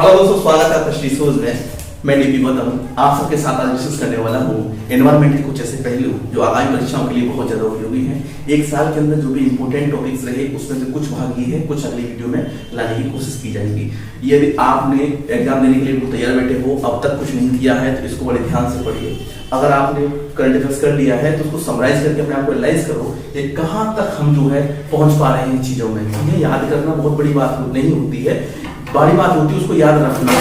Hello दोस्तों, स्वागत है आपका श्री सोज में। मैं डीपी गौतम आप सबके साथ आज डिस्कस करने वाला हूँ एनवायरमेंट के कुछ ऐसे पहलू जो आगामी परीक्षाओं के लिए बहुत ज्यादा उपयोगी हैं। एक साल के अंदर जो भी इंपॉर्टेंट टॉपिक्स रहे उसमें से कुछ भाग ये है, कुछ अगली वीडियो में लाने की कोशिश की जाएगी। ये भी आपने एग्जाम देने के लिए तैयार बैठे हो, अब तक कुछ नहीं किया है तो इसको बड़े ध्यान से पढ़िए। अगर आपने करंट अफेयर्स कर लिया है तो उसको समराइज करके अपने आप को एनालाइज करो कि कहाँ तक हम जो है पहुंच पा रहे हैं इन चीजों में। इन्हें याद करना बहुत बड़ी बात नहीं होती है, बड़ी बात होती है उसको याद रखना।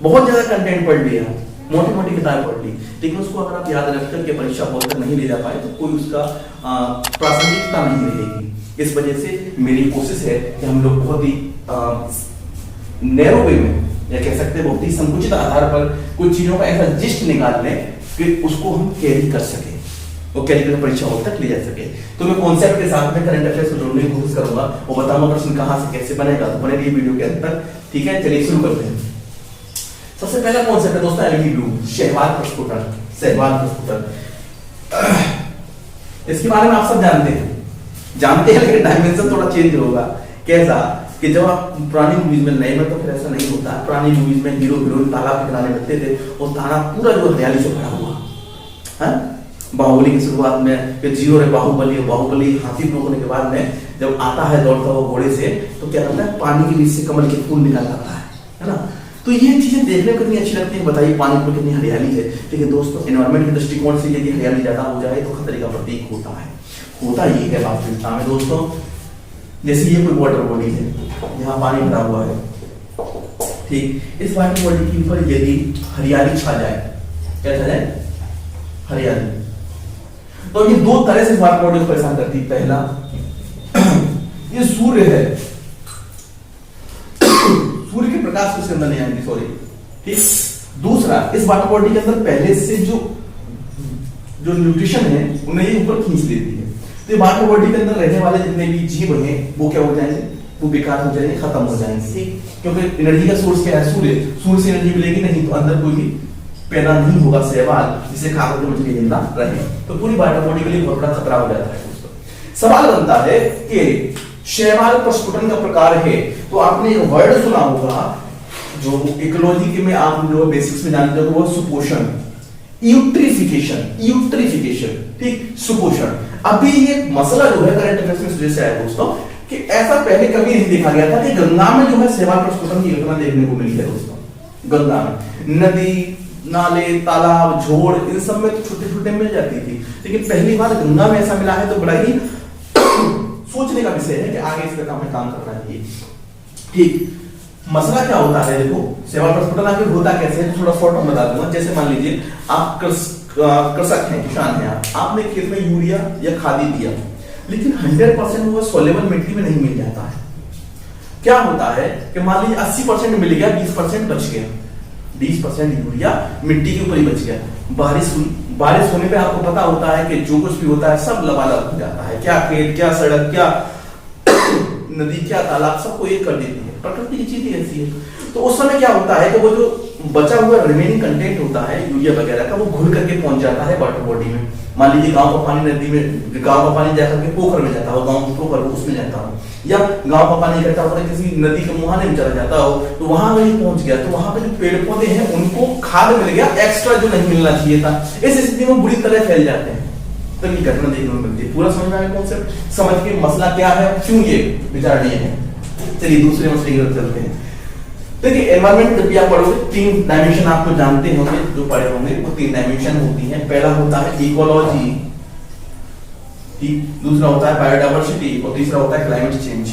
बहुत ज्यादा कंटेंट पढ़ लिया, मोटी मोटी किताब पढ़ ली, लेकिन उसको अगर आप याद रख करके परीक्षा हॉल तक नहीं ले जा पाए तो कोई उसका प्रासंगिकता नहीं रहेगी। इस वजह से मेरी कोशिश है कि हम लोग बहुत ही नैरो वे में या कह सकते हैं बहुत ही संकुचित आधार पर कुछ चीजों का ऐसा जिस्ट निकाल लें कि उसको हम कैरी कर सके और कैरी करके परीक्षा हॉल तक ले जा सके। तो मैं कॉन्सेप्ट के साथ में करंट अफेयर्स को जोड़ने की कोशिश करूंगा और बताऊंगा प्रश्न कहां से कैसे बनेगा। तो बने रहिए वीडियो के अंत तक, ठीक है। चलिए शुरू करते हैं। सबसे पहला कॉन्सेप्ट है दोस्तों एलईडी ब्लूम, शैवाल प्रस्फुटन। शैवाल प्रस्फुटन इसके बारे में आप सब जानते हैं लेकिन डायमेंशन थोड़ा चेंज होगा। कैसा कि जब आप पुरानी मूवीज में, नए में तो फिर ऐसा नहीं होता। पुरानी मूवीज में हीरो हीरोइन तालाब के किनारे बैठते थे और तारा पूरा जो हरियाली से भरा हुआ है। बाहुबली की शुरुआत में कि जियो रे बाहुबली, बाहुबली हाथी रोकने के बाद में जब आता है दौड़ता हुआ घोड़े से तो क्या करता है, पानी के बीच से कमल के फूल निकल आता है ना। तो ये चीजें देखने में कितनी अच्छी लगती है, बताइए पानी में कितनी हरियाली है। लेकिन दोस्तों एनवायरमेंट के दृष्टिकोण से यदि हरियाली ज्यादा हो जाए तो खतरे का प्रतीक होता है। होता ये है वास्तविकता में दोस्तों, जैसे ये कोई वाटर बॉडी है, यहाँ पानी भरा हुआ है, ठीक। इस वाटर बॉडी के ऊपर यदि हरियाली छा जाए, क्या छा जाए, हरियाली, तो ये दो तरह से वाटर बॉडी को परेशान करती है। पहला ये सूर्य है, सूर्य के प्रकाश उसके अंदर नहीं आएंगे, सॉरी, ठीक। दूसरा, इस वाटर बॉडी के अंदर पहले से जो न्यूट्रिशन है उन्हें ये ऊपर खींच लेती है। तो वाटर बॉडी के अंदर रहने वाले जितने भी जीव हैं वो क्या हो जाएंगे, वो बेकार हो जाएंगे, खत्म हो जाएंगे, ठीक। क्योंकि एनर्जी का सोर्स क्या है, सूर्य। सूर्य से एनर्जी मिलेगी नहीं तो अंदर कोई भी पैदा नहीं होगा शैवाल जिसे खाकर के मछली जिंदा रहे। तो पूरी वाटर बॉडी के लिए बहुत बड़ा खतरा हो जाता है दोस्तों। सवाल बनता है कि शैवाल प्रस्फुटन का प्रकार है तो आपने एक वर्ड सुना होगा जो इकोलॉजी के में आप जो बेसिक्स में जानते हो, वो सुपोषण, यूट्रिफिकेशन, ठीक, सुपोषण। अभी ये मसला जो है करंट अफेयर्स में सुझाव से आया दोस्तों कि ऐसा पहले कभी नहीं देखा गया था कि गंगा में जो है शैवाल प्रस्फुटन की घटना देखने को मिली है दोस्तों। गंगा में नदी, नाले, तालाब, झोड़, इन सब में तो छोटे छोटे मिल जाती थी, लेकिन पहली बार गंगा में ऐसा मिला है तो बड़ा ही सोचने का विषय है कि आगे इस पर हमें काम करना चाहिए, ठीक। मसला क्या होता है, देखो शैवाल प्रस्फुटन आगे होता कैसे है, थोड़ा शॉर्ट में बता दूंगा। जैसे मान लीजिए आप कृषक हैं, किसान हैं, आपने खेत में यूरिया या खादी दिया, लेकिन 100% वो सोलेबल मिट्टी में नहीं मिल जाता है। क्या होता है कि मान लीजिए 80% मिल गया, 20% बच गया, 20% यूरिया मिट्टी के ऊपर ही बच गया। बारिश होने पे आपको पता होता है कि जो कुछ भी होता है सब लबालब हो जाता है, क्या खेत, क्या सड़क, क्या नदी, क्या तालाब, सबको एक कर देती है। प्रकृति की चीज ऐसी है। तो उस समय क्या होता है कि वो जो बचा हुआ रिमेनिंग कंटेंट होता है यूरिया वगैरह का, वो घुल करके पहुंच जाता है वाटर बॉडी में। मान लीजिए गांव का पानी नदी में, गांव का पानी जाकर के पोखर में जाता हो, गांव की पोखर उसमें जाता हो, या गांव का पानी इकट्ठा होकर किसी नदी के मुहाने में चला जाता हो तो वहां वही पहुंच गया। तो वहां पे जो पेड़ पौधे हैं उनको खाद मिल गया एक्स्ट्रा जो नहीं मिलना चाहिए था। इस स्थिति में बुरी तरह फैल जाते हैं। तो ये घटना देखने को मिलती है। पूरा समझ में आया कॉन्सेप्ट, समझ के मसला क्या है, क्यों ये विचारणीय है। चलिए दूसरे मसले की तरफ चलते हैं। देखिए एनवायरमेंट जब भी आप पढ़ोगे 3 डायमेंशन आपको जानते होंगे, जो पढ़े होंगे वो 3 डायमेंशन होती हैं। पहला होता है इकोलॉजी, ठीक, दूसरा होता है बायोडायवर्सिटी और तीसरा होता है क्लाइमेट चेंज,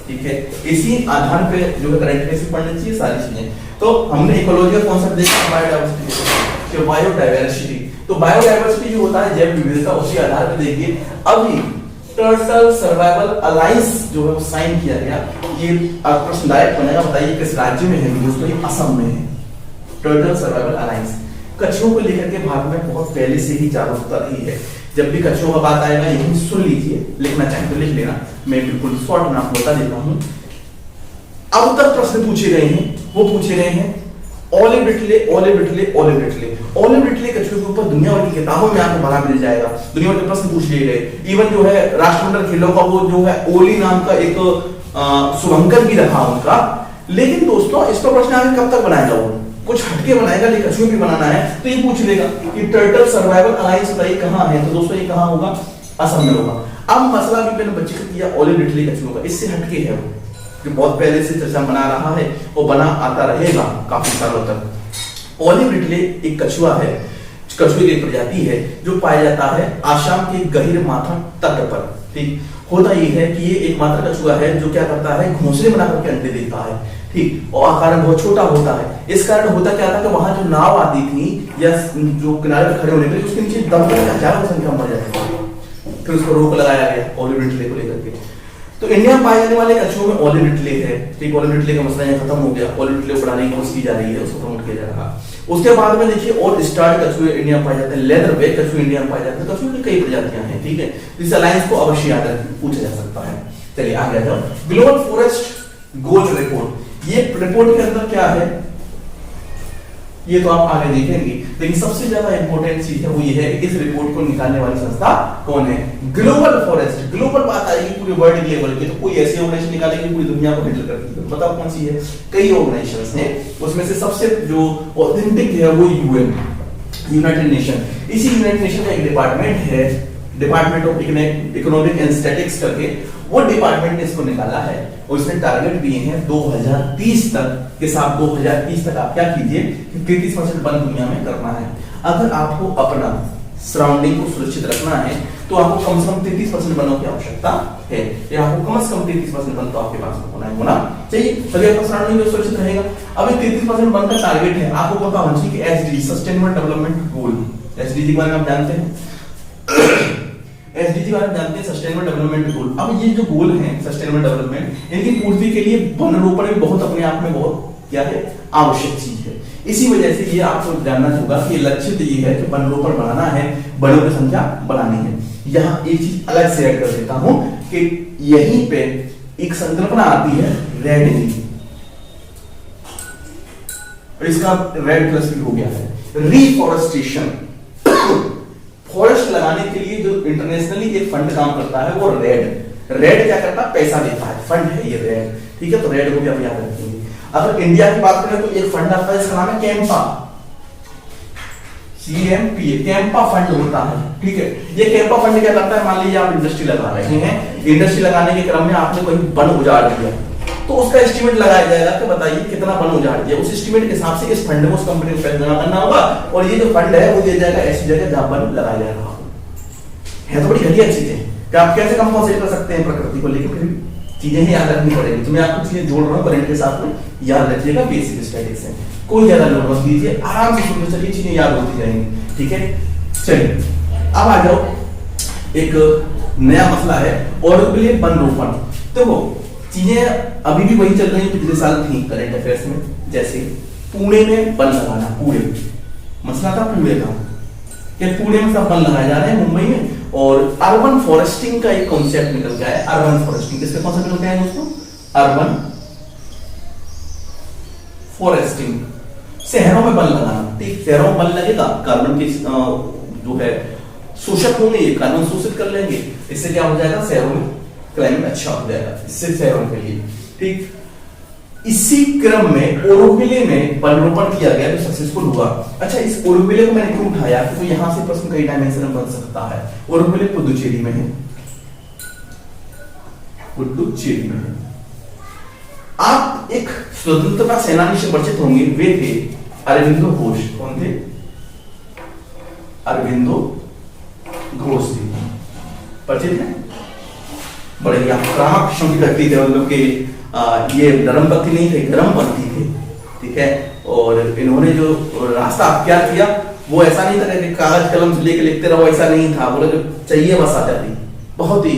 ठीक है। इसी आधार पे जो है करंट अफेयर्स पढ़नी चाहिए सारी चीजें। तो हमने इकोलॉजी का कॉन्सेप्ट देखा, बायोडायवर्सिटी, बायोडायवर्सिटी। तो बायोडायवर्सिटी जो होता है जैव विविधता, उसी आधार पर देखिए अभी टर्टल सर्वाइवल अलायंस जो है वो साइन किया गया। ये प्रश्नदायक बनेगा, बताइए किस राज्य में है दोस्तों, ये असम में है। टर्टल सर्वाइवल अलायंस कछुओं को लेकर के भारत में बहुत पहले से ही जागरूकता रही है। जब भी कछुओं का बात आएगा यही सुन लीजिए, लिखना चाहें तो लिख लेना, मैं बिल्कुल शॉर्ट में आपको बता देता हूं। अब तक प्रश्न पूछे गए हैं, वो पूछे गए हैं ओलिब्रिटले कछुए के ऊपर दुनिया भर की किताबों में आपको भरा मिल जाएगा। दुनिया भर के प्रश्न पूछ लिए गए। इवन जो है राष्ट्रमंडल खेलों का वो जो है ओली नाम का एक शुभंकर भी रहा उनका, लेकिन दोस्तों इस पर प्रश्न आगे कब तक बनाएगा वो, कुछ हटके बनाएगा लेकिन कछुए भी बनाना है तो ये पूछ लेगा कि टर्टल सर्वाइवल अलायंस बताइए कहां है, तो दोस्तों ये कहां होगा, असम में होगा। अब मसला भी मैंने बच्चे को किया ओलिव रिडले कछुओं का, इससे हटके है वो जो बहुत पहले से चर्चा बना रहा है और बना आता रहेगा काफी सालों तक। ओलिव रिडले एक कछुआ है, कछुए की प्रजाति है जो पाया जाता है आसाम के गहीर माथा तट पर। ठीक, होता ये है कि ये एकमात्र कछुआ है जो क्या करता है, घोंसले बनाकर के अंडे देता है। ठीक, और आकार में बहुत छोटा होता है। इस कारण होता क्या था कि वहां जो नाव आती थी या जो किनारे पर खड़े होने के लिए उसके नीचे दबकर हजारों की संख्या मर जाती थी। फिर उसको रोक लगाया गया ओलिव रिडले को लेकर के। तो इंडिया में पाए जाने वाले कछुओं में ओलिव रिडले है। ठीक, ओलिव रिडले का मसला यहाँ खत्म हो गया, ओलिव रिडले को बढ़ाने की कोशिश की जा रही है, उसको प्रमोट किया जा रहा है। उसके बाद में देखिए और स्टार्ट कछुए इंडिया में पाए जाते हैं, लेदर बैक कछुए इंडिया में पाए जाते हैं। कछुओं की कई प्रजातियां हैं। ठीक है, इस अलायंस को अवश्य याद रखिए, पूछा जा सकता है। चलिए आगे आ जाओ। ग्लोबल फॉरेस्ट गोल्स रिपोर्ट, ये रिपोर्ट के अंदर क्या है ये तो आप आगे देखेंगे, लेकिन सबसे ज्यादा इंपॉर्टेंट चीज है वो ये है कि इस रिपोर्ट को निकालने वाली संस्था कौन है, ग्लोबल फॉरेस्ट। ग्लोबल बात आएगी पूरे वर्ल्ड लेवल की, तो कोई ऐसी ऑर्गेनाइजेशन निकालेगी पूरी दुनिया को हैंडल करती है, बताओ कौन सी है। कई ऑर्गेनाइजेशंस हैं, उसमें से सबसे जो ऑथेंटिक है वो यूएन, यूनाइटेड नेशन। इसी यूनाइटेड नेशन का एक डिपार्टमेंट है, department of economic and statistics करके, वो डिपार्टमेंट ने इसको निकाला है और इसने टारगेट दिए हैं 2030 तक के साथ 2030 तक आप क्या कीजिए कि 33% वन दुनिया में करना है। अगर आपको अपना सराउंडिंग को सुरक्षित रखना है तो आपको कम से कम 33% वनों की आवश्यकता है, या आपको कम से कम 33% वन तो आपके पास होना चाहिए, तभी आपका सराउंडिंग जो सुरक्षित रहेगा। अब 33% वन का टारगेट है, आपको पता होना चाहिए कि SDG sustainable development goal, SDG के बारे में आप जानते हैं, एसडीजी बारे में जानते हैं, सस्टेनेबल डेवलपमेंट गोल। अब ये जो गोल हैं सस्टेनेबल डेवलपमेंट, इनकी पूर्ति के लिए वन रोपण भी बहुत अपने आप में बहुत क्या है, आवश्यक चीज है। इसी वजह से ये आपको जानना होगा कि लक्ष्य तो ये है कि वन रोपण बढ़ाना है, वनों की संख्या बढ़ानी है। यहाँ एक चीज अलग से ऐड कर देता हूं कि यहीं पे एक संकल्पना आती है रेड नी, और इसका रेड प्लस भी हो गया है, रीफॉरेस्टेशन। फॉरेस्ट लगाने के लिए जो इंटरनेशनली एक फंड काम करता है वो रेड क्या करता है, पैसा देता है, फंड है ये रेड। ठीक है, तो रेड को भी आप याद रखेंगे। अगर इंडिया की बात करें तो एक फंड आता है, इसका नाम है कैंपा, CMPA, कैंपा फंड होता है। ठीक है, ये कैंपा फंड क्या करता है, मान लीजिए आप इंडस्ट्री लगा रहे हैं, इंडस्ट्री लगाने के क्रम में आपने कोई वन उजाड़ दिया, तो उसका एस्टीमेट लगाया जाएगा कि बताइए कितना वन उजाड़ दिया। उस एस्टीमेट के हिसाब से इस फंड में उस कंपनी को पैसा जमा करना होगा, और ये जो फंड है वो दिया जाएगा ऐसी जगह जहां वन लगाया जा रहा हो। है तो बड़ी घटिया चीज है कि आप कैसे कंपोजिट कर सकते हैं प्रकृति को, लेकिन फिर चीजें ही याद रखनी पड़ेगी। तो मैं आपको चीजें जोड़ रहा हूँ करंट के साथ में, याद रखिएगा, बेसिक स्टैटिक्स है, कोई ज्यादा लोड मत कीजिए, आराम से सुनते चलिए, चीजें याद होती जाएंगी। ठीक है, चलिए अब आ जाओ, एक नया मसला है और उसके लिए वन रोपण। तो वो चीजें अभी भी वही चल रही है पिछले साल थी करंट अफेयर्स में, जैसे पुणे में वन लगाना, पुणे मसला था पुणे का, कि पुणे में सब वन लगाए जा रहे हैं मुंबई में, और अर्बन फॉरेस्टिंग का एक कॉन्सेप्ट निकल गया है। अर्बन फॉरेस्टिंग किसका कॉन्सेप्ट निकल गया है दोस्तों, अर्बन फॉरेस्टिंग, शहरों में वन लगाना। ठीक, शहरों में वन लगेगा, कार्बन की जो है शोषक होंगे, ये कार्बन शोषित कर लेंगे, इससे क्या हो जाएगा, शहरों में क्लाइमेट अच्छा हो जाएगा, इससे शहरों के लिए। ठीक, इसी क्रम में ओरोविले में वन रोपण किया गया जो सक्सेसफुल हुआ। अच्छा, इस ओरोविले को मैंने क्यों उठाया, तो यहां से प्रश्न कई डायमेंशन में बन सकता है। ओरोविले पुडुचेरी में है, पुडुचेरी में है। आप एक स्वतंत्रता सेनानी से परिचित होंगे, वे थे अरविंदो घोष। कौन थे, अरविंदो घोष जी, परिचित है, बड़े आक्रामक किस्म के व्यक्ति थे, मतलब कि ये नरम पत्ती नहीं थे, गर्म पत्ती थे। ठीक है, और इन्होंने जो रास्ता क्या किया वो ऐसा नहीं था कि कागज कलम से लेके लिखते रहो, ऐसा नहीं था, बोले चाहिए बस आ जाती। बहुत ही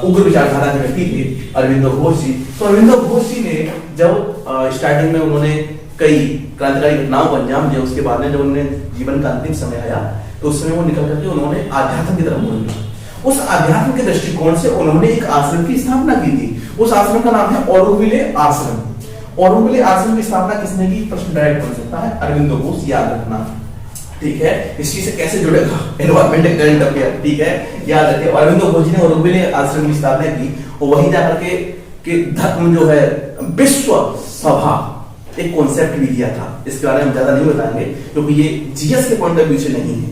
उग्र विचारधारा के व्यक्ति थे अरविंदो घोष जी। तो अरविंदो घोष जी ने जब स्टार्टिंग में उन्होंने कई क्रांतिकारी घटनाओं को अंजाम दिया, उसके बाद में जब उन्होंने जीवन का अंतिम समय आया तो उस समय वो निकल करके उन्होंने आध्यात्म की तरफ मुड़ लिया। उस आध्यात्म के दृष्टिकोण से उन्होंने एक आश्रम की स्थापना की थी। उस आश्रम का नाम है ओरोविले आश्रम। ओरोविले आश्रम की स्थापना किसने की, प्रश्न डायरेक्ट बन सकता है, अरविंदो घोष, याद रखना। ठीक है, इस चीज से कैसे जुड़ेगा, एनवायरमेंट करंट अफेयर। ठीक है, याद रखिए, अरविंदो घोष जी ने ओरोविले आश्रम की स्थापना की और वहीं जाकर के कि धर्म जो है विश्व सभा एक कॉन्सेप्ट भी दिया था, इसके बारे में हम ज्यादा नहीं बताएंगे क्योंकि ये जीएस के पॉइंट ऑफ व्यू से नहीं है,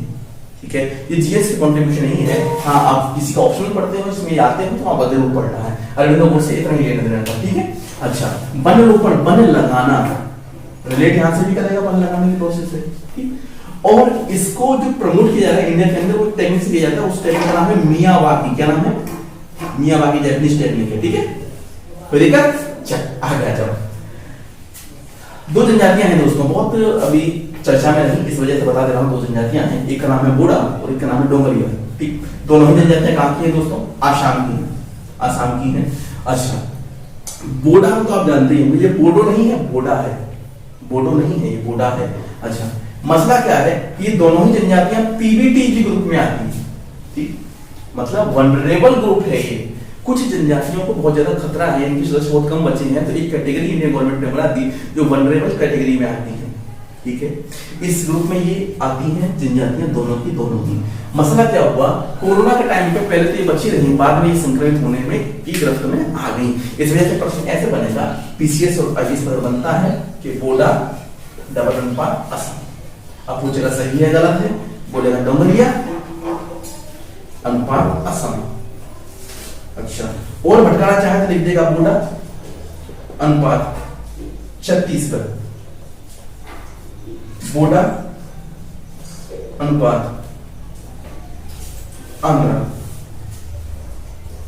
ठीक है, ये जीएस के कंट्रीब्यूशन नहीं है। हाँ, आप किसी का ऑप्शनल पढ़ते हो इसमें आते हो तो आप जरूर पढ़ना है, अरविंदो घोष से इतना ही लेना देना था, ठीक है। अच्छा, बन रोपण, बन लगाना, रिलेट यहां से भी करेगा बन लगाने की प्रोसेस है, ठीक। और इसको जो प्रमोट किया जा रहा है इंडिया के अंदर वो टेक्निक से किया जाता है, उस टेक्निक का नाम है मियावाकी। क्या नाम है? मियावाकी जैपनीज टेक्निक है, ठीक है। ठीक है, चल आगे आ जाओ। दो जनजातियां हैं दोस्तों, बहुत अभी चर्चा में नहीं, इस वजह से बता दे रहा हूं। दो जनजातियां हैं, एक का नाम है बोडा और एक का नाम है डोंगरिया, ठीक। दोनों ही जनजातियां कहां की है दोस्तों? आसाम की है, आसाम की है। अच्छा, बोडा तो आप जानते ही हैं, ये बोडो नहीं है, बोडा है, बोडो नहीं है, ये बोडा है। अच्छा, मसला क्या है? ये दोनों ही जनजातियां पीबीटीजी ग्रुप में आती है, ठीक, मतलब वनरेबल ग्रुप है ये। कुछ जनजातियों को बहुत ज्यादा खतरा है, इनकी सदस्य बहुत कम बचे हैं, तो एक कैटेगरी इंडियन गवर्नमेंट ने बना दी जो वनरेबल कैटेगरी में आती है, ठीक है। इस ग्रुप में ये आती हैं जनजातियां दोनों की दोनों ही। मसला क्या हुआ? कोरोना के टाइम पे पहले तो ये बची रही, बाद में ये संक्रमित होने में की गिरफ्त में आ गई। इस वजह से प्रश्न ऐसे बनेगा, पीसीएस और आईएएस पर बनता है कि बोडा डबल अनुपात असम। अब पूछेगा सही है गलत है, बोलेगा डोंगरिया अनुपात असम। अच्छा, और भटकाना चाहे तो लिख देगा बोडा अनुपात छत्तीसगढ़, बोडा अनुपात आंध्र।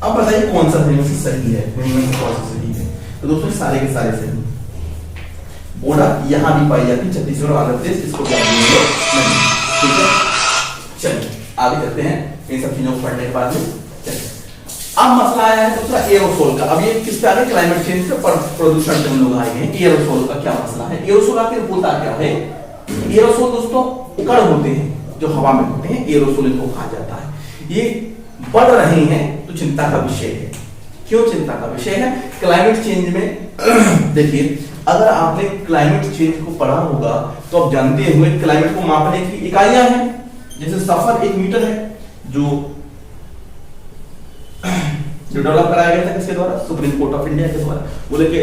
अब बताइए कौन सा इनमें से सही है, इनमें से कौन सा सही है? तो दोस्तों सारे के सारे सही। बोडा यहां भी पाई जाती है, छत्तीसगढ़ और आंध्र प्रदेश, इसको क्या नहीं, ठीक है। चलिए आगे चलते हैं इन सब चीजों को पढ़ने के बाद में। अब मसला आया है दूसरा एरोसोल का। अब ये किस पे आ गया? क्लाइमेट चेंज पे प्रदूषण से हम लोग आए हैं। एरोसोल का क्या मसला है? एरोसोल आखिर होता क्या है? एरोसोल दोस्तों कण होते हैं जो हवा में होते हैं, एरोसोल इनको कहा जाता है। ये बढ़ रहे हैं तो चिंता का विषय है। क्यों चिंता का विषय है? क्लाइमेट चेंज में देखिए, अगर आपने क्लाइमेट चेंज को पढ़ा होगा तो आप जानते हुए क्लाइमेट को मापने की इकाइयां हैं। जैसे सफर 1 मीटर है, जो डेवलप कराया गया था किसके द्वारा? सुप्रीम कोर्ट ऑफ इंडिया के द्वारा। बोले कि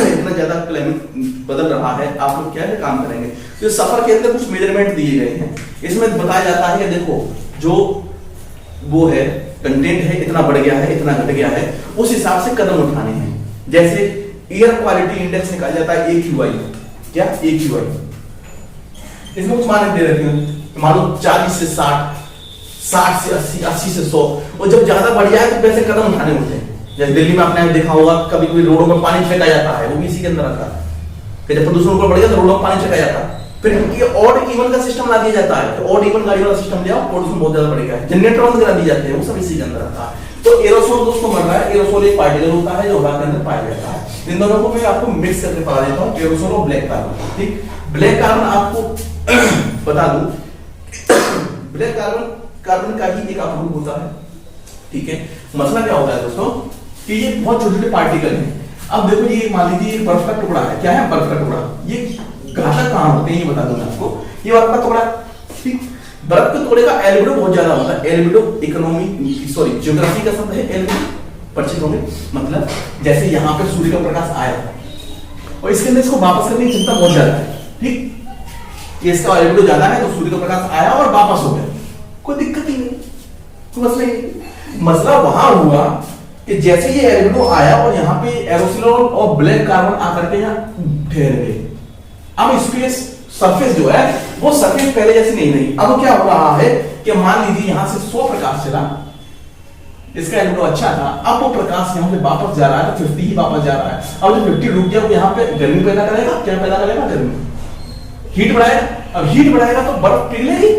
इतना ज्यादा क्लाइमेट बदल रहा है, आप लोग क्या काम करेंगे? तो सफर के अंदर कुछ मेजरमेंट दिए गए हैं। इसमें बताया जाता है कि देखो जो वो है कंटेंट है, इतना बढ़ गया है, इतना घट गया है, उस हिसाब से कदम उठाने हैं। जैसे एयर क्वालिटी इंडेक्स निकाला जाता है AQI। क्या? AQI। इसमें कुछ मान दे रखे हैं, मान लो 40 से 60, 60 से 80, 80 से 100, और जब ज्यादा बढ़ जाए तो वैसे कदम उठाने होते हैं। जैसे दिल्ली में आपने देखा होगा कभी कभी रोडों पर पानी फेंका जाता है, वो भी इसी के अंदर आता है कि जब प्रदूषण ऊपर बढ़ गया तो रोडों पर पानी फेंका जाता है। फिर ये ऑड इवन का सिस्टम ला दिया जाता है, ऑड इवन गाड़ी वाला सिस्टम लिया, प्रदूषण बहुत ज्यादा बढ़ गया है, जनरेटर बंद करा दिए जाते हैं, वो सब इसी के अंदर आता है। तो एरोसोल दोस्तों मर रहा है। एरोसोल एक पार्टिकल होता है जो हवा के अंदर पाया जाता है। इन दोनों को मैं आपको मिक्स करके पढ़ा देता हूँ, एरोसोल और ब्लैक कार्बन, ठीक। ब्लैक कार्बन आपको बता दूं, ब्लैक कार्बन का ही एक अपरूप होता है, ठीक है। मसला क्या होता है दोस्तों कि ये बहुत छोटे छोटे पार्टिकल हैं। अब देखो ये मान लीजिए एक बर्फ का टुकड़ा है। क्या है? बर्फ का टुकड़ा। ये घातक कहां होते हैं ये बता दूं मैं आपको। ये बर्फ का टुकड़ा, ठीक। बर्फ के टुकड़े का एल्बिडो बहुत ज्यादा होता है। एल्बिडो ज्योग्राफी का शब्द है एल्बिडो, परिचित होंगे। मतलब जैसे यहाँ पे सूर्य का प्रकाश आया और इसके अंदर इसको वापस करने की क्षमता बहुत ज्यादा है, ठीक। इसका एल्बिडो ज्यादा है तो सूर्य का प्रकाश आया और वापस हो गया, कोई दिक्कत ही नहीं, कोई मसला ही। मसला वहां हुआ कि जैसे ये एल्बिडो आया और यहाँ पे एरोसोल और ब्लैक कार्बन आकर के यहाँ ठहर गए। अब स्पेस सरफेस जो है वो सरफेस पहले जैसी नहीं रही। अब क्या हो रहा है कि मान लीजिए यहां से 100 प्रकाश चला, इसका एल्बिडो अच्छा था, अब वो प्रकाश यहाँ पे वापस जा रहा है तो 50 ही वापस जा रहा है। अब जो 50 रुक गया वो यहाँ पे गर्मी पैदा करेगा। क्या पैदा करेगा? गर्मी, हीट बढ़ाएगा। अब हीट बढ़ाएगा तो बर्फ पिघलेगी,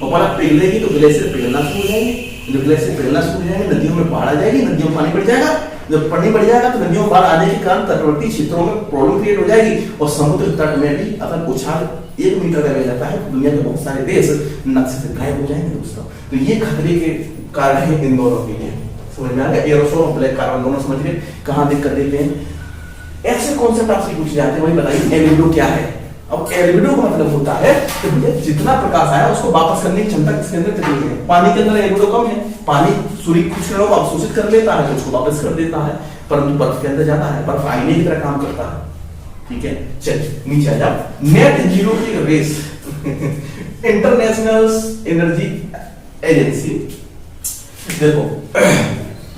और बर्फ पिघलेगी तो ग्लेशियर पिघलना शुरू हो जाएंगे। जब ग्लेशियर पिघलना शुरू हो जाएंगे, नदियों में बाढ़ आ जाएगी, नदियों में पानी बढ़ जाएगा। जब पानी बढ़ जाएगा तो नदियों में बाढ़ आने के कारण तटवर्ती क्षेत्रों में प्रॉब्लम क्रिएट हो जाएगी, और समुद्र तट में भी अगर उछाल 1 मीटर का रह जाता है तो दुनिया के बहुत सारे देश नक्शे से गायब हो जाएंगे दोस्तों। तो ये खतरे के कारण है इन दोनों के लिए। समझ में आ गया? एरोसोल और ब्लैक कार्बन दोनों समझ गए कहां दिक्कत देते हैं। ऐसे कॉन्सेप्ट आपसे पूछे जाते हैं, वही बताइए एल्बिडो क्या है। अब एल्बिडो का मतलब होता है कि भैया जितना प्रकाश आया उसको वापस करने की क्षमता किसके अंदर कितनी है। पानी के अंदर एल्बिडो कम है, पानी सूर्य की किरणों को अवशोषित कर लेता है तो उसको वापस कर देता है। परंतु बर्फ के अंदर जाता है, बर्फ आईने की तरह काम करता है। ठीक है, चल नीचे आ जाओ। नेट जीरो की रेस इंटरनेशनल एनर्जी एजेंसी, देखो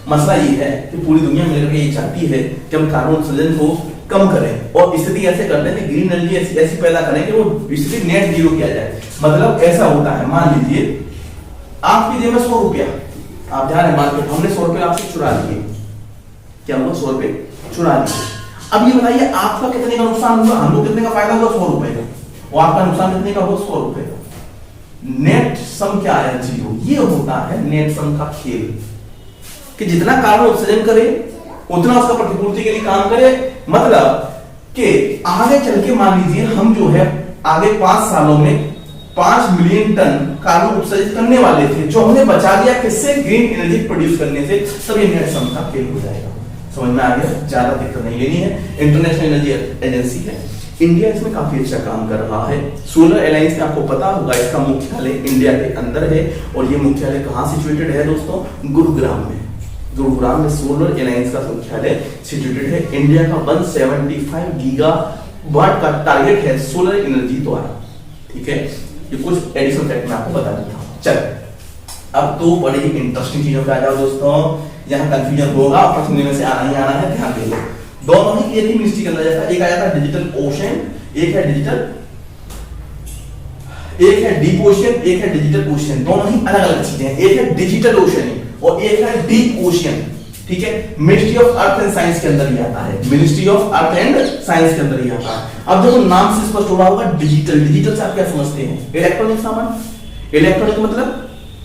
मसला ये है कि पूरी दुनिया मिलकर ये चाहती है कि हम कार्बन उत्सर्जन को कम करें और स्थिति ऐसे करते हैं कि ग्रीन एनर्जी ऐसी पैदा करें कि वो स्थिति नेट जीरो किया जाए। मतलब ऐसा होता है, मान लीजिए आपकी जेब में 100 रुपया, आप जा रहे हैं मार्केट, हमने 100 रुपये आपसे चुरा लिए, क्या हुआ, 100 रुपये चुरा लिए। अब ये बताइए आपका कितने का नुकसान हुआ, हमको कितने का फायदा हुआ, 100 रुपए का, और आपका नुकसान कितने का हुआ, 100 रुपए का। नेट सम क्या है, जीरो। ये होता है नेट सम का खेल, कि जितना कार्बन उत्सर्जन करे उतना उसका प्रतिपूर्ति के लिए काम करे। मतलब कि आगे चल के मान लीजिए हम जो है आगे 5 सालों में 5 मिलियन टन कार्बन उत्सर्जित करने वाले थे, जो हमने बचा दिया किससे, ग्रीन एनर्जी प्रोड्यूस करने से, तब ये नेट सम का खेल हो जाएगा। समझ में आ गया, ज्यादा दिक्कत नहीं लेनी है। इंटरनेशनल एनर्जी एजेंसी है, इंडिया इसमें काफी अच्छा काम कर रहा है। सोलर अलायंस में आपको पता होगा इसका मुख्यालय इंडिया के अंदर है, और ये मुख्यालय कहां सिचुएटेड है दोस्तों, गुरुग्राम में। गुरुग्राम में सोलर अलायंस का मुख्यालय सिचुएटेड है। इंडिया का 175 गीगावाट का टारगेट है सोलर एनर्जी द्वारा। ठीक है, ये कुछ एडिशनल फैक्ट मैं आपको बता देता हूं। चल अब तो बड़ी ही इंटरेस्टिंग चीजों पे आ जाओ दोस्तों, यहां कंफ्यूजन होगा, प्रश्न में से आना ही आना है, ध्यान दे लो। दोनों ही एक ही मिनिस्ट्री के अंदर जाता है, एक आ जाता है डिजिटल ओशन, एक है डिजिटल, एक है डीप ओशन, एक है डिजिटल ओशन। दोनों ही अलग अलग चीजें हैं, एक है डिजिटल ओशन और एक है डीप ओशन। ठीक है, ministry of earth and science के अंदर ही आता है, ministry of earth and science के अंदर ही आता है। अब देखो नाम से स्पष्ट हो रहा होगा, डिजिटल, डिजिटल से आप क्या समझते हैं, इलेक्ट्रॉनिक सामान, इलेक्ट्रॉनिक मतलब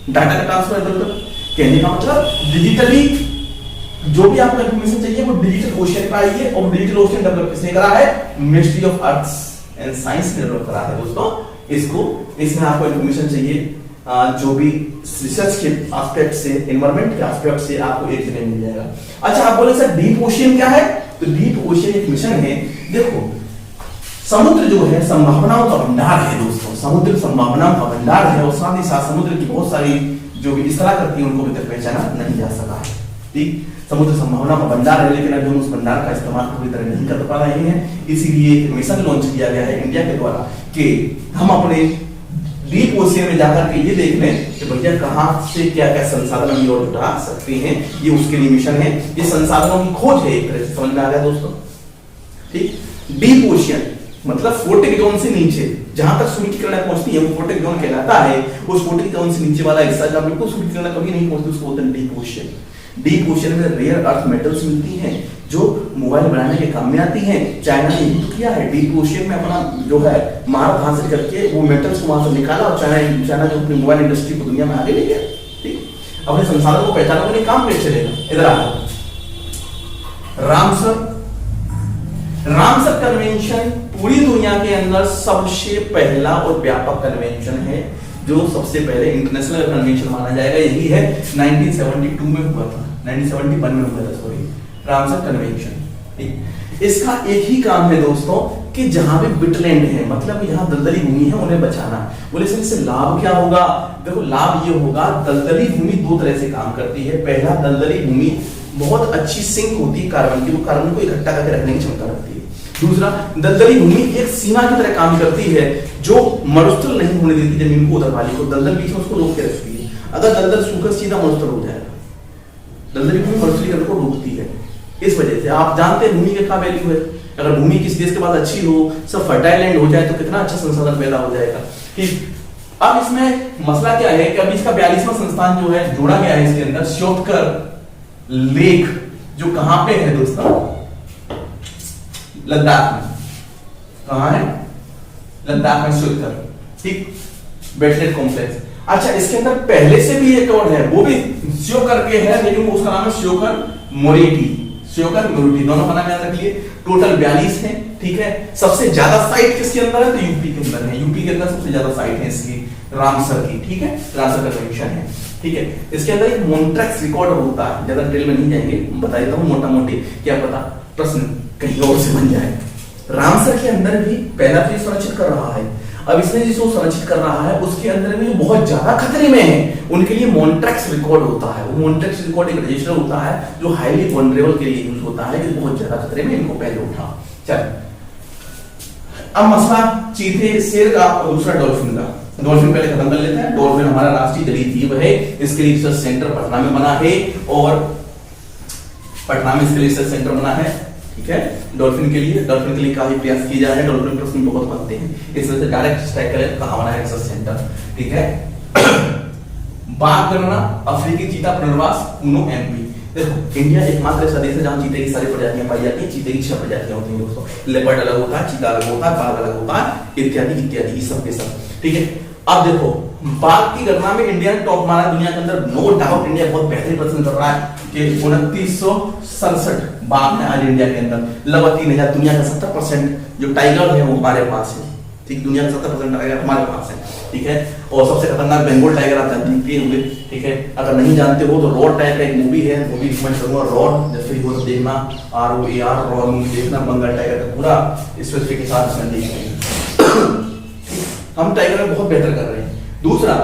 डाटा का ट्रांसफर, इधर कहने का मतलब डिजिटली जो भी आपको इंफॉर्मेशन चाहिए वो डिजिटल ओशन पर आई है, और डिजिटल ओशन डेवलप किसने करा है, ministry of earth and science ने डेवलप करा है दोस्तों इसको। इसमें आपको इंफॉर्मेशन चाहिए जो भी रिसर्च के एस्पेक्ट से, एनवायरमेंट के एस्पेक्ट से आपको एक जगह मिल जाएगा। अच्छा, आप बोले सर डीप ओशन क्या है, तो डीप ओशन एक मिशन है। देखो समुद्र जो है संभावनाओं का भंडार है दोस्तों, समुद्र संभावनाओं का भंडार है, और साथ ही साथ समुद्र की बहुत सारी जो भी इस तरह करती है उनको भी तक पहचाना नहीं जा सका है। ठीक, समुद्र संभावना का भंडार है, लेकिन अभी हम उस भंडार का इस्तेमाल पूरी तरह नहीं कर पा रहे हैं। इसीलिए मिशन लॉन्च किया गया है इंडिया के द्वारा कि हम अपने डीप ओशन में जाकर के ये देख लें कि भैया कहां से क्या क्या संसाधन हम और जुटा सकते हैं। ये उसके लिए मिशन है, ये संसाधनों की खोज है एक तरह से, समझ में आ गया दोस्तों। ठीक, डीप ओशन मतलब फोर्टिक जोन से नीचे जहां तक सूर्य की किरणें पहुंचती है वो फोर्टिक जोन कहलाता है। उस फोर्टिक जोन से नीचे वाला हिस्सा जब बिल्कुल सूर्य की किरणें कभी नहीं पहुंचती उसको बोलते हैं डीप ओशन। डीप ओशन में रेयर अर्थ मेटल्स मिलती हैं जो मोबाइल बनाने के काम में आती हैं। चाइना ने यही तो किया है, डीप ओशन में अपना जो है महारत हासिल करके वो मेटल्स को वहां से निकाला, और चाइना जो अपनी मोबाइल इंडस्ट्री को दुनिया में आगे ले गया। ठीक, अपने संसाधन को पहचानने के लिए काम कैसे चलेगा। इधर आ रामसर कन्वेंशन पूरी दुनिया के अंदर सबसे पहला और व्यापक कन्वेंशन है, जो सबसे पहले इंटरनेशनल कन्वेंशन माना जाएगा। यही है 1972 में हुआ था, 1971 में हुआ था, सॉरी, रामसर कन्वेंशन। ठीक, इसका एक ही काम है दोस्तों कि जहां भी बिटलैंड है, मतलब जहां दलदली भूमि है, उन्हें बचाना। बोले सर इससे लाभ क्या होगा, देखो लाभ ये होगा, दलदली भूमि दो तरह से काम करती है। पहला, दलदली भूमि बहुत अच्छी सिंक होती है कार्बन की, वो कार्बन को इकट्ठा करके रखने की क्षमता रखती है। दूसरा, दलदली भूमि एक सीमा की तरह काम करती है जो मरुस्थल नहीं होने देती जमीन को, उधर वाली को दलदल बीच में उसको रोक के रखती है। अगर दलदल सूखा सीधा मरुस्थल हो जाएगा, दलदली भूमि मरुस्थलीकरण को रोकती है। इस वजह से आप जानते हैं भूमि का क्या वैल्यू है। अगर भूमि किसी देश के पास अच्छी हो, सब फर्टाइल लैंड हो जाए तो कितना अच्छा संसाधन पैदा हो जाएगा। ठीक, अब इसमें मसला क्या है कि अभी इसका 42वां संस्थान जो है जोड़ा गया है इसके अंदर, श्योटकर लेक, जो कहां पे है दोस्तों, लद्दाख में। कहां है, लद्दाख में श्योटकर। ठीक, वेटलैंड कॉम्प्लेक्स। अच्छा, इसके अंदर पहले से भी एक और है, वो भी श्योकर के है, लेकिन उसका नाम है श्योकर मोरेटी। श्योकर मोरेटी दोनों का नाम याद रखिए। टोटल 42 है। ठीक है, सबसे ज्यादा साइट किसके अंदर है, तो यूपी के अंदर है। यूपी के अंदर सबसे ज्यादा साइट है इसकी, रामसर की। ठीक है, रामसर कन्वेंशन है। ठीक है, इसके अंदर एक मॉन्ट्रैक्स रिकॉर्ड होता है, ज्यादा डिटेल में नहीं जाएंगे, बता देता हूं मोटा मोटी, क्या पता प्रश्न कहीं और से बन जाए। रामसर के अंदर भी पहला चीज सुनिश्चित कर रहा है। अब इसने जिसको संरक्षित कर रहा है उसके अंदर में जो बहुत ज्यादा खतरे में है उनके लिए मॉन्ट्रेक्स रिकॉर्ड होता है। वो मॉन्ट्रेक्स रिकॉर्ड एक रजिस्टर होता है जो हाईली वनरेबल के लिए यूज होता है, कि बहुत ज्यादा खतरे में इनको पहले उठा। चल अब मसला चीते शेर का और दूसरा डॉल्फिन का। डॉल्फिन पहले खत्म कर लेते हैं। डॉल्फिन हमारा राष्ट्रीय जलीय जीव है। इसके लिए रिसर्च सेंटर पटना में बना है और पटना में इसके लिए रिसर्च सेंटर बना है। ठीक है, डॉल्फिन के लिए काफी प्रयास किए जा रहे हैं। डॉल्फिन प्रश्न बहुत बनते हैं, इस वजह से डायरेक्ट स्ट्राइक करें कहां बना है रिसर्च सेंटर। ठीक है, बाघ गणना, अफ्रीकी चीता पुनर्वास, कूनो एमपी। देखो इंडिया एकमात्र ऐसा देश है जहां चीते की सारी प्रजातियां पाई जाती हैं। चीते की 6 प्रजातियां होती हैं दोस्तों। लेपर्ड अलग होता है, चीता अलग होता है, बाघ अलग होता है, इत्यादि इत्यादि, ये सब के सब। ठीक है, अब देखो बाघ की गणना में इंडिया ने टॉप मारा दुनिया के अंदर। नो डाउट इंडिया बहुत बेहतरीन प्रदर्शन कर रहा है कि 2967 बाघ है आज इंडिया के अंदर। लगभग 3000, दुनिया का 70% जो टाइगर है वो हमारे पास है। ठीक, दुनिया का 70% टाइगर हमारे पास है। ठीक है, और सबसे खतरनाक बंगाल टाइगर आप जानते होंगे। ठीक है, अगर नहीं जानते हो तो रॉड टाइप का एक मूवी है, मूवी रिकमेंड करूंगा, रॉड, जैसे ही हो तो देखना, ROAR, रॉड मूवी देखना, बंगाल टाइगर का पूरा स्पेसिफिक के साथ इसमें देखना। हम टाइगर में बहुत बेहतर कर रहे हैं। दूसरा,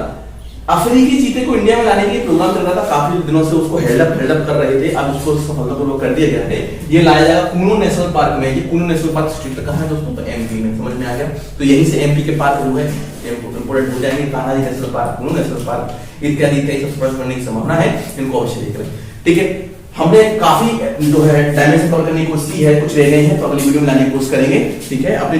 अफ्रीकी चीते को इंडिया में लाने के लिए प्रोग्राम चल रहा था, काफी दिनों से उसको हेल्प कर रहे थे। अब उसको सफलतापूर्वक कर दिया गया है। ये लाया जाएगा कूनो नेशनल पार्क में। ये कूनो नेशनल पार्क स्टेट कहाँ है दोस्तों? तो MP में। समझ में आ गया? तो यहीं से MP के पार्क जो है इंपोर्टेंट हो जाएंगे। Kanha national park, Kuno national park इत्यादि सब करने की संभावना है। इनको अवश्य देख लें। ठीक है, हमने काफी जो है डायमेंशन कवर करने की कोशिश की है, कुछ रह गए हैं तो अगली वीडियो में लाने की कोशिश करेंगे। ठीक है, अपनी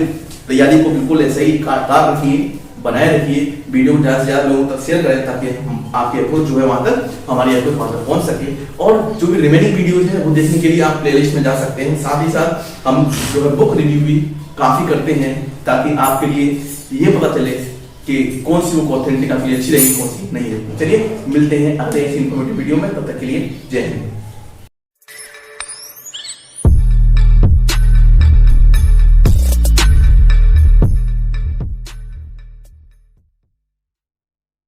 तैयारी को बिल्कुल ऐसे ही काट रखिए, बनाए रखिए, वीडियो को ज्यादा से ज्यादा लोगों तक शेयर करें ताकि आपकी अप्रोच जो है वहां तक, हमारी अप्रोच वहां तक पहुंच सके। और जो भी रिमेनिंग वीडियोज है वो देखने के लिए आप प्लेलिस्ट में जा सकते हैं। साथ ही साथ हम जो है बुक रिव्यू भी काफी करते हैं ताकि आपके लिए ये पता चले कि कौन सी बुक ऑथेंटिक आपके लिए अच्छी रहेगी, कौन सी नहीं रहेगी। चलिए मिलते हैं अगले ऐसी इंफॉर्मेटिव वीडियो में, तब तक के लिए जय हिंद।